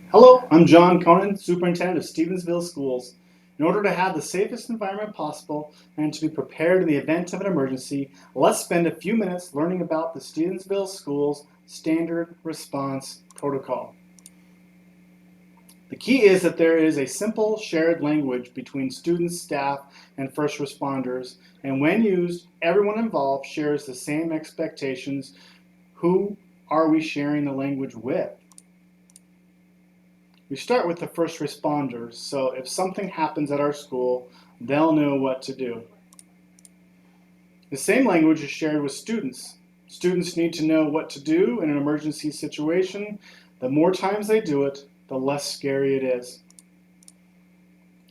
Hello, I'm John Conan, Superintendent of Stevensville Schools. In order to have the safest environment possible and to be prepared in the event of an emergency, let's spend a few minutes learning about the Stevensville Schools Standard Response Protocol. The key is that there is a simple shared language between students, staff, and first responders, and when used, everyone involved shares the same expectations. Who are we sharing the language with? We start with the first responders, so if something happens at our school, they'll know what to do. The same language is shared with students. Students need to know what to do in an emergency situation. The more times they do it, the less scary it is.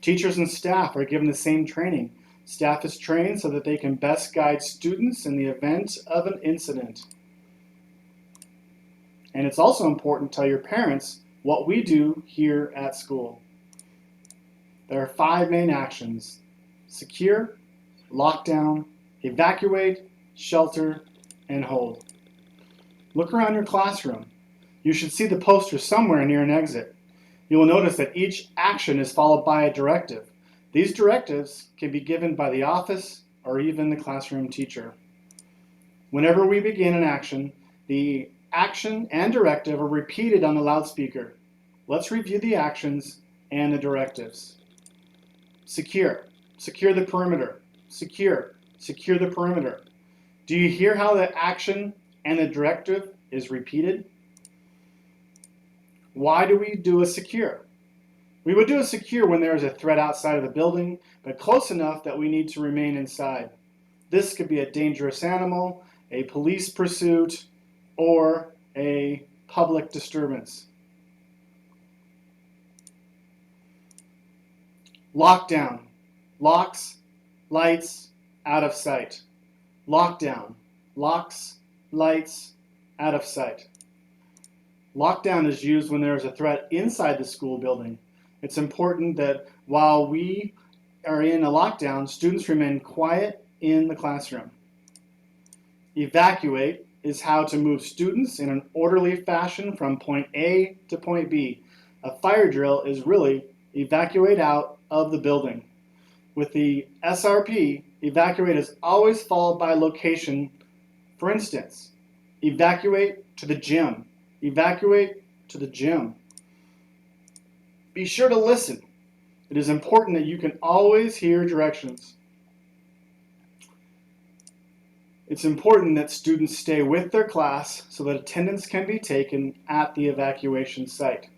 Teachers and staff are given the same training. Staff is trained so that they can best guide students in the event of an incident. And it's also important to tell your parents what we do here at school. There are 5 main actions: secure, lockdown, evacuate, shelter, and hold. Look around your classroom. You should see the poster somewhere near an exit. You will notice that each action is followed by a directive. These directives can be given by the office or even the classroom teacher. Whenever we begin an action, the action and directive are repeated on the loudspeaker. Let's review the actions and the directives. Secure. Secure the perimeter. Secure. Secure the perimeter. Do you hear how the action and the directive is repeated? Why do we do a secure? We would do a secure when there is a threat outside of the building, but close enough that we need to remain inside. This could be a dangerous animal, a police pursuit, or a public disturbance. Lockdown. Locks, lights, out of sight. Lockdown. Locks, lights, out of sight. Lockdown is used when there is a threat inside the school building. It's important that while we are in a lockdown, students remain quiet in the classroom. Evacuate is how to move students in an orderly fashion from point A to point B. A fire drill is really evacuate out of the building. With the SRP, evacuate is always followed by location. For instance, evacuate to the gym. Evacuate to the gym. Be sure to listen. It is important that you can always hear directions. It's important that students stay with their class so that attendance can be taken at the evacuation site.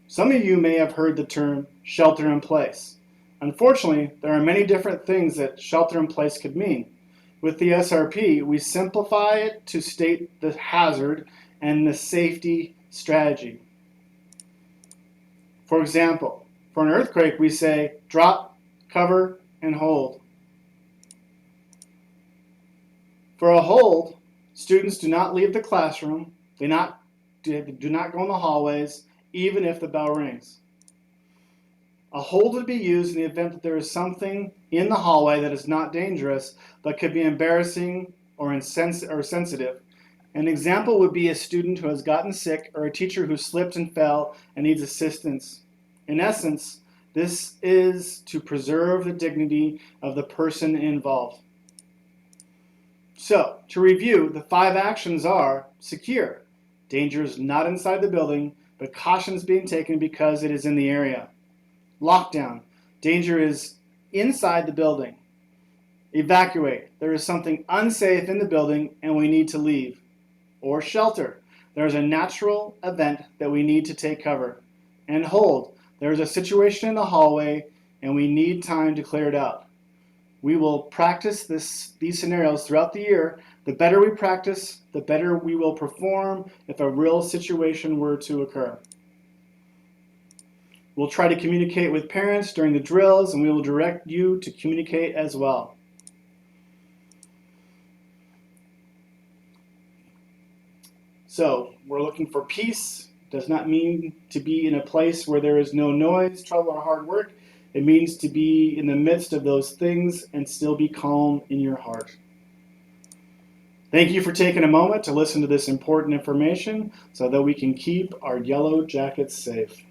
Some of you may have heard the term shelter in place. Unfortunately, there are many different things that shelter in place could mean. With the SRP, we simplify it to state the hazard and the safety strategy. For example, for an earthquake, we say drop, cover, and hold. For a hold, students do not leave the classroom, they do not go in the hallways, even if the bell rings. A hold would be used in the event that there is something in the hallway that is not dangerous, but could be embarrassing or sensitive. An example would be a student who has gotten sick or a teacher who slipped and fell and needs assistance. In essence, this is to preserve the dignity of the person involved. So, to review, the 5 actions are: secure. Danger is not inside the building, but caution is being taken because it is in the area. Lockdown. Danger is inside the building. Evacuate. There is something unsafe in the building and we need to leave. Or shelter. There is a natural event that we need to take cover. And hold. There is a situation in the hallway and we need time to clear it out. We will practice these scenarios throughout the year. The better we practice, the better we will perform if a real situation were to occur. We'll try to communicate with parents during the drills, and we will direct you to communicate as well. So, we're looking for peace. Does not mean to be in a place where there is no noise, trouble, or hard work. It means to be in the midst of those things and still be calm in your heart. Thank you for taking a moment to listen to this important information so that we can keep our yellow jackets safe.